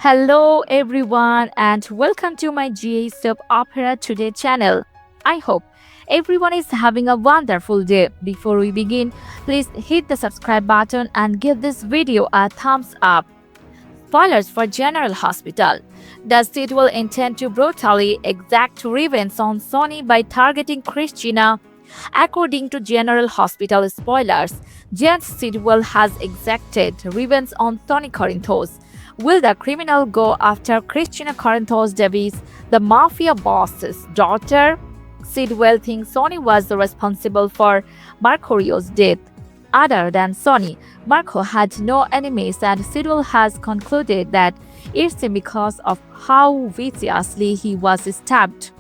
Hello everyone and welcome to my GA Soap Opera Today channel. I hope everyone is having a wonderful day. Before we begin, please hit the subscribe button and give this video a thumbs up. Spoilers for General Hospital. Does Sidwell intend to brutally exact revenge on Sonny by targeting Kristina? According to General Hospital spoilers, Jens Sidwell has exacted revenge on Sonny Corinthos. Will the criminal go after Kristina Corinthos Davis, the mafia boss's daughter? Sidwell thinks Sonny was responsible for Marcorio's death. Other than Sonny, Marco had no enemies, and Sidwell has concluded that it's because of how viciously he was stabbed.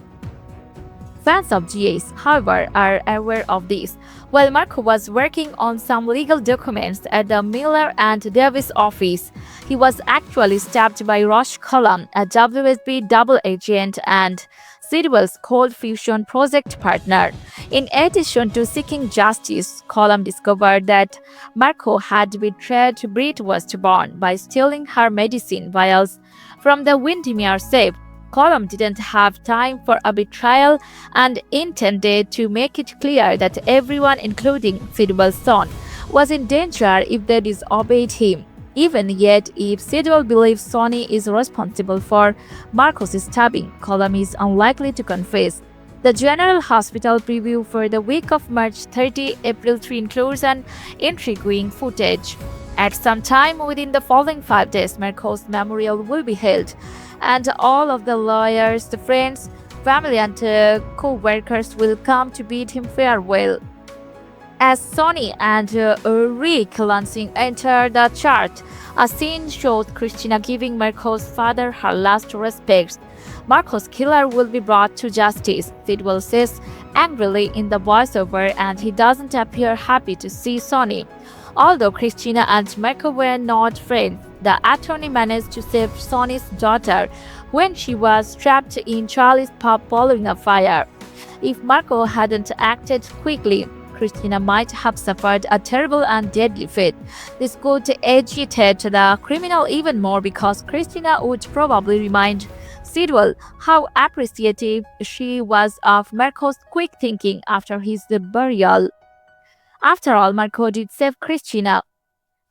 Fans of GAs, however, are aware of this. While Marco was working on some legal documents at the Miller and Davis office, he was actually stabbed by Rosh Colum, a WSB double agent and Sidwell's Cold Fusion project partner. In addition to seeking justice, Colum discovered that Marco had betrayed Brit Westbourne by stealing her medicine vials from the Windermere safe. Colum didn't have time for a betrayal and intended to make it clear that everyone, including Sidwell's son, was in danger if they disobeyed him. Even yet, if Sidwell believes Sonny is responsible for Marco's stabbing, Colum is unlikely to confess. The General Hospital preview for the week of March 30, April 3 includes an intriguing footage. At some time within the following 5 days, Marco's memorial will be held, and all of the lawyers, the friends, family, and co-workers will come to bid him farewell. As Sonny and Rick Lansing enter the church, a scene shows Kristina giving Marco's father her last respects. Marco's killer will be brought to justice, Sidwell says angrily in the voiceover, and he doesn't appear happy to see Sonny. Although Kristina and Marco were not friends, the attorney managed to save Sonny's daughter when she was trapped in Charlie's pub following a fire. If Marco hadn't acted quickly, Kristina might have suffered a terrible and deadly fate. This could agitate the criminal even more because Kristina would probably remind Sidwell how appreciative she was of Marco's quick thinking after his burial. After all, Marco did save Kristina,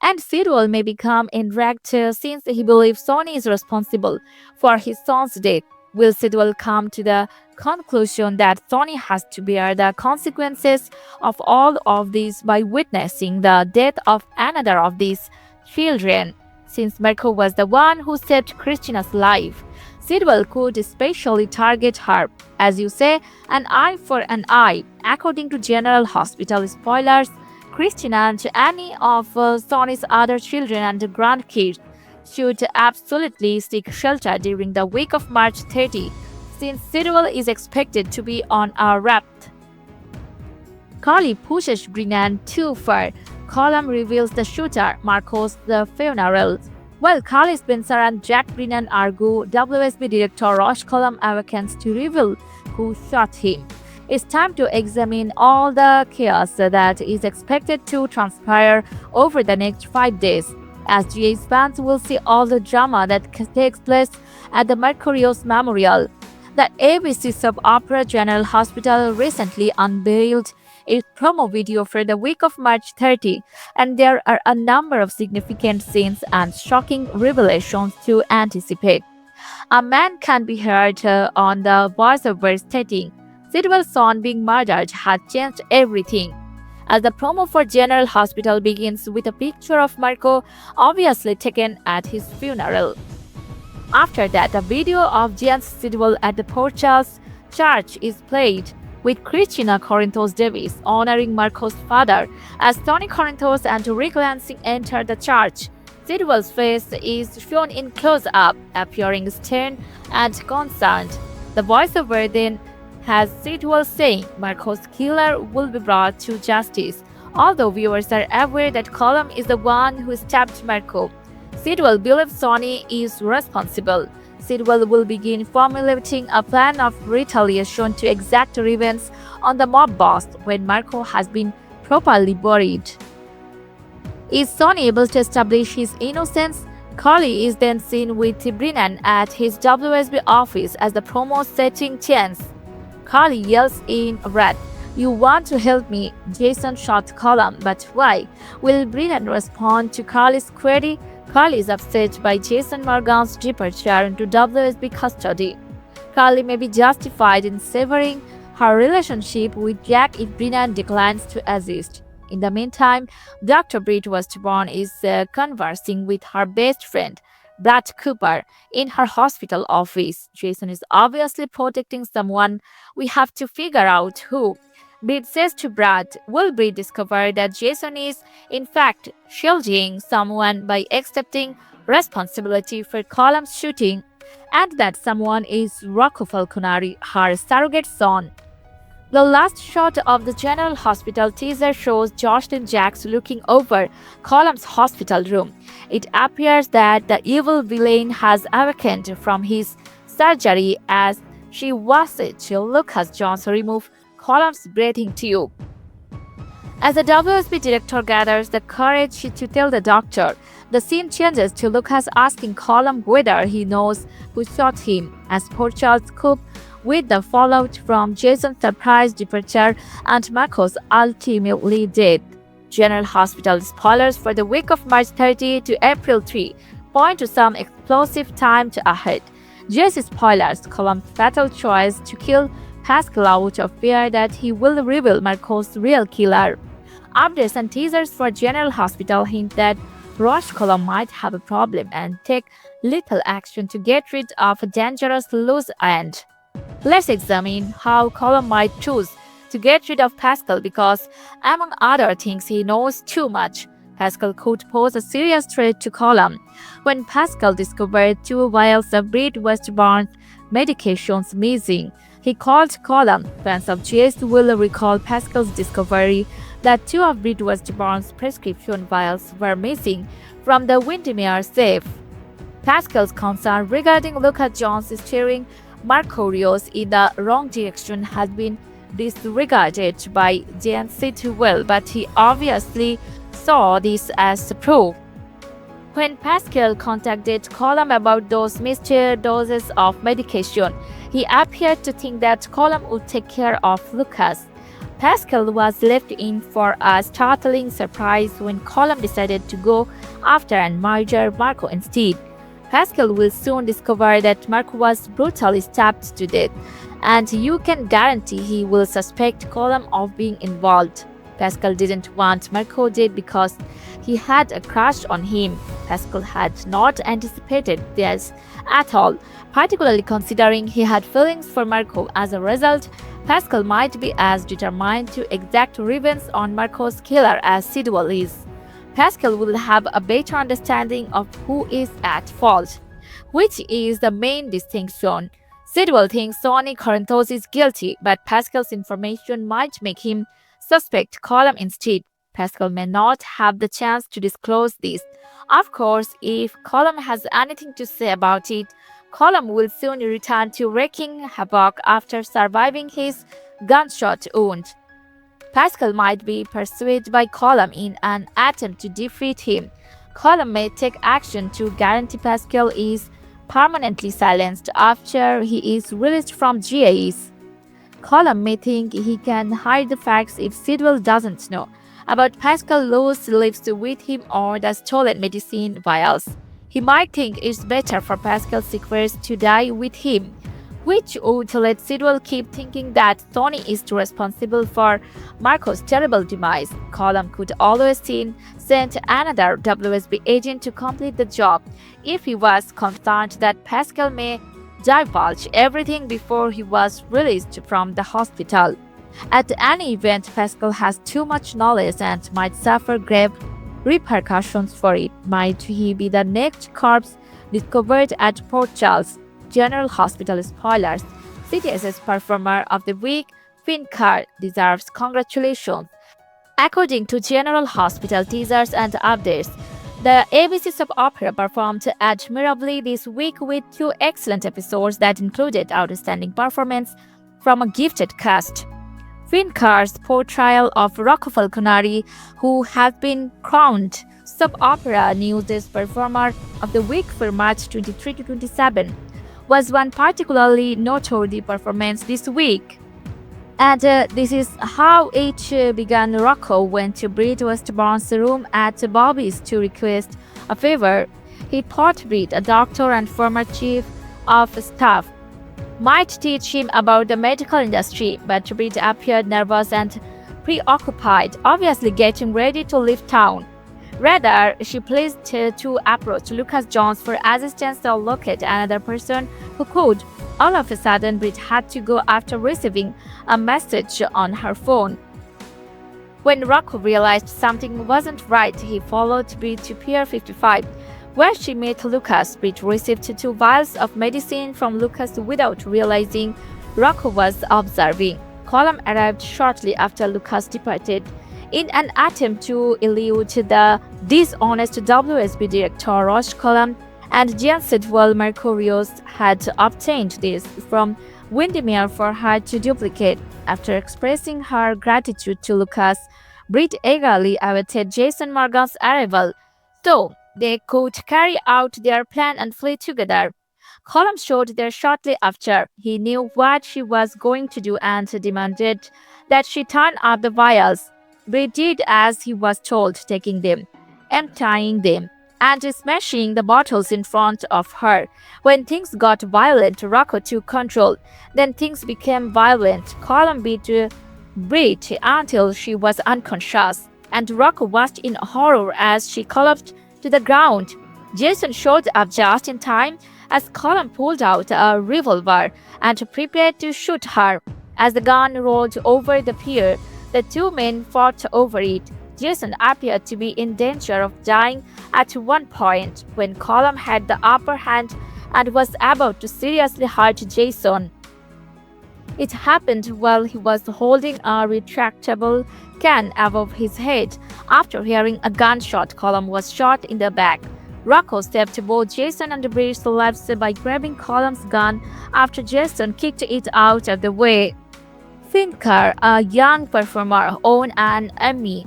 and Sidwell may become enraged since he believes Sonny is responsible for his son's death. Will Sidwell come to the conclusion that Sonny has to bear the consequences of all of this by witnessing the death of another of these children? Since Marco was the one who saved Kristina's life, Sidwell could especially target her. As you say, an eye for an eye. According to General Hospital spoilers, Kristina and any of Sonny's other children and grandkids should absolutely seek shelter during the week of March 30, since Sidwell is expected to be on a raft. Carly pushes Brennan too far. Colum reveals the shooter, Marco's the funeral. While Carly Spencer and Jack Brennan argue, WSB director Rosh Colum awakens to reveal who shot him. It's time to examine all the chaos that is expected to transpire over the next 5 days, as GA's fans will see all the drama that takes place at the Marcorio's memorial. The ABC soap opera General Hospital recently unveiled its promo video for the week of March 30, and there are a number of significant scenes and shocking revelations to anticipate. A man can be heard on the voiceover stating, Sidwell's son being murdered had changed everything. As the promo for General Hospital begins with a picture of Marco obviously taken at his funeral. After that, a video of Jens Sidwell at the Port Charles Church is played, with Kristina Corinthos Davis honoring Marco's father as Sonny Corinthos and Rick Lansing enter the church. Sidwell's face is shown in close-up, appearing stern and concerned. The voiceover then has Sidwell saying Marco's killer will be brought to justice. Although viewers are aware that Colum is the one who stabbed Marco, Sidwell believes Sonny is responsible. Sidwell will begin formulating a plan of retaliation to exact revenge on the mob boss when Marco has been properly buried. Is Sonny able to establish his innocence? Carly is then seen with Brennan at his WSB office as the promo setting chance. Carly yells in wrath, "You want to help me?" Jason shot Colum, but why? Will Brennan respond to Carly's query? Carly is upset by Jason Morgan's departure into WSB custody. Carly may be justified in severing her relationship with Jack if Brennan declines to assist. In the meantime, Dr. Britt Westbourne is conversing with her best friend, Brad Cooper, in her hospital office. Jason is obviously protecting someone. We have to figure out who. Britt says to Brad, will Britt discover that Jason is, in fact, shielding someone by accepting responsibility for Colum's shooting, and that someone is Rocco Falconari, her surrogate son? The last shot of the General Hospital teaser shows Jocelyn Jacks looking over Colum's hospital room. It appears that the evil villain has awakened from his surgery as she watches Lucas Jones remove Colum's breathing tube. As the WSB director gathers the courage to tell the doctor, the scene changes to Lucas asking Colum whether he knows who shot him, as poor Charles cope with the fallout from Jason's surprise departure and Marco's ultimately death. General Hospital spoilers for the week of March 30 to April 3 point to some explosive time ahead. Jesse spoilers Colum's fatal choice to kill Pascal out of fear that he will reveal Marco's real killer. Updates and teasers for General Hospital hint that Roche Colum might have a problem and take lethal action to get rid of a dangerous loose end. Let's examine how Colum might choose to get rid of Pascal because, among other things, he knows too much. Pascal could pose a serious threat to Colum. When Pascal discovered 2 vials of Britt Westbourne's medications missing, he called Colum. Fans of GS will recall Pascal's discovery that 2 of Britt Westbourne's prescription vials were missing from the Windermere safe. Pascal's concern regarding Lucas Jones steering Marco Rios in the wrong direction has been disregarded by Jan Sidwell, but he obviously saw this as proof. When Pascal contacted Colum about those missed doses of medication, he appeared to think that Colum would take care of Lucas. Pascal was left in for a startling surprise when Colum decided to go after and murder Marco instead. Pascal will soon discover that Marco was brutally stabbed to death, and you can guarantee he will suspect Colum of being involved. Pascal didn't want Marco dead because he had a crush on him. Pascal had not anticipated this at all, particularly considering he had feelings for Marco. As a result, Pascal might be as determined to exact revenge on Marco's killer as Sidwell is. Pascal will have a better understanding of who is at fault, which is the main distinction. Sidwell thinks Sonny Corinthos is guilty, but Pascal's information might make him suspect Colum instead. Pascal may not have the chance to disclose this. Of course, if Colum has anything to say about it, Colum will soon return to wreaking havoc after surviving his gunshot wound. Pascal might be pursued by Colum in an attempt to defeat him. Colum may take action to guarantee Pascal is permanently silenced after he is released from GAEs. Colum may think he can hide the facts if Sidwell doesn't know about Pascal loose lives with him or the stolen medicine vials. He might think it's better for Pascal's secrets to die with him, which would let Sidwell keep thinking that Sonny is responsible for Marco's terrible demise. Colum could always send another WSB agent to complete the job if he was concerned that Pascal may divulge everything before he was released from the hospital. At any event, Pascal has too much knowledge and might suffer grave repercussions for it. Might he be the next corpse discovered at Port Charles? General Hospital spoilers. CTS's Performer of the Week, Finn Carr, deserves congratulations. According to General Hospital teasers and updates, the ABC soap opera performed admirably this week with 2 excellent episodes that included outstanding performance from a gifted cast. Finn Carr's portrayal of Rocco Falconari, who has been crowned Soap Opera News' Performer of the Week for March 23 to 27 was one particularly noteworthy performance this week. And this is how it began. Rocco went to Brit Westbourne's room at Bobby's to request a favor. He thought Brit, a doctor and former chief of staff, might teach him about the medical industry, but Brit appeared nervous and preoccupied, obviously getting ready to leave town. Rather, she pleased to approach Lucas Jones for assistance or locate another person who could. All of a sudden, Brit had to go after receiving a message on her phone. When Rocco realized something wasn't right, he followed Brit to Pier 55, where she met Lucas. Brit received 2 vials of medicine from Lucas without realizing Rocco was observing. Colum arrived shortly after Lucas departed. In an attempt to elude the dishonest WSB director, Roche Colum and Jean Sidwell Mercurius had obtained this from Windermere for her to duplicate. After expressing her gratitude to Lucas, Brit eagerly awaited Jason Morgan's arrival so they could carry out their plan and flee together. Colum showed there shortly after. He knew what she was going to do and demanded that she turn up the vials. Brit did as he was told, taking them, emptying them, and smashing the bottles in front of her. When things got violent, Rocco took control. Then things became violent. Colum beat Brit until she was unconscious, and Rocco watched in horror as she collapsed to the ground. Jason showed up just in time as Colum pulled out a revolver and prepared to shoot her. As the gun rolled over the pier, the 2 men fought over it. Jason appeared to be in danger of dying at one point when Colum had the upper hand and was about to seriously hurt Jason. It happened while he was holding a retractable can above his head. After hearing a gunshot, Colum was shot in the back. Rocco saved both Jason and Brit's lives by grabbing Colum's gun after Jason kicked it out of the way. Finn Carr, a young performer, won an Emmy.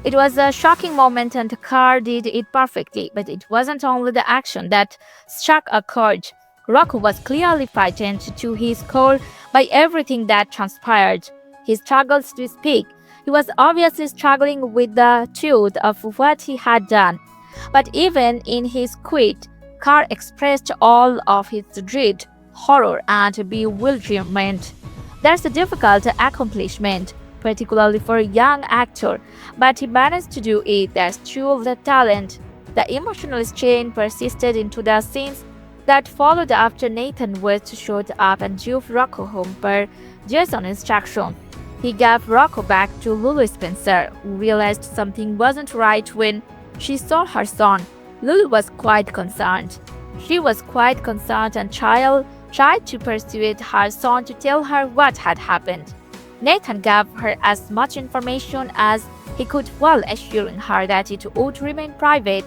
It was a shocking moment and Carr did it perfectly, but it wasn't only the action that struck a chord. Rocco was clearly frightened to his core by everything that transpired. He struggled to speak. He was obviously struggling with the truth of what he had done. But even in his quit, Carr expressed all of his dread, horror, and bewilderment. That's a difficult accomplishment, particularly for a young actor, but he managed to do it. That's true the talent. The emotional strain persisted into the scenes that followed after Nathan West showed up and drove Rocco home per Jason's instruction. He gave Rocco back to Lulu Spencer, who realized something wasn't right when she saw her son. Lulu was quite concerned. She was quite concerned and tried to persuade her son to tell her what had happened. Nathan gave her as much information as he could while assuring her that it would remain private.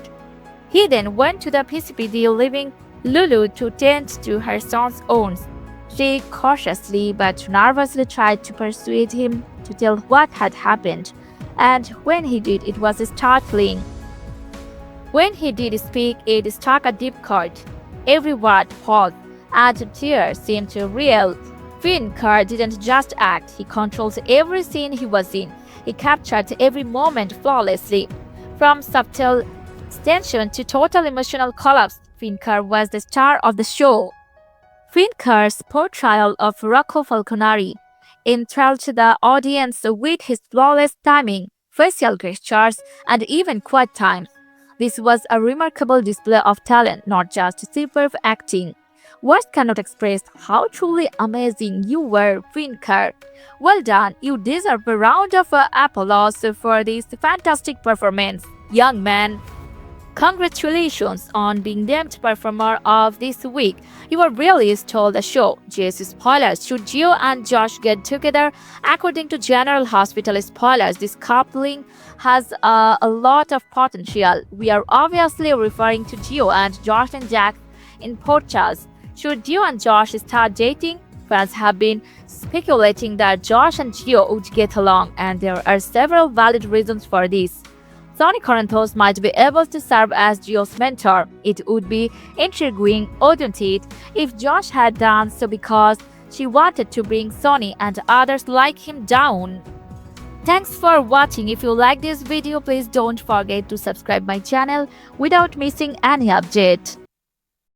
He then went to the PCPD, leaving Lulu to tend to her son's wounds. She cautiously but nervously tried to persuade him to tell what had happened, and when he did, it was startling. When he did speak, it struck a deep chord. Every word paused, and tears seemed real. Finn Carr didn't just act, he controlled every scene he was in. He captured every moment flawlessly. From subtle tension to total emotional collapse, Finn Carr was the star of the show. Finn Carr's portrayal of Rocco Falconari enthralled the audience with his flawless timing, facial gestures, and even quiet times. This was a remarkable display of talent, not just superb acting. Words cannot express how truly amazing you were, Finn Carr. Well done, you deserve a round of applause for this fantastic performance, young man. Congratulations on being named Performer of this week. You really stole the show. Just spoilers, should Gio and Josh get together? According to General Hospital spoilers, this coupling has a lot of potential. We are obviously referring to Gio and Josh and Jack in Port Charles. Should Gio and Josh start dating? Fans have been speculating that Josh and Gio would get along, and there are several valid reasons for this. Sonny Corinthos might be able to serve as Gio's mentor. It would be intriguing, wouldn't it, if Josh had done so because she wanted to bring Sonny and others like him down. Thanks for watching. If you like this video, please don't forget to subscribe my channel without missing any update.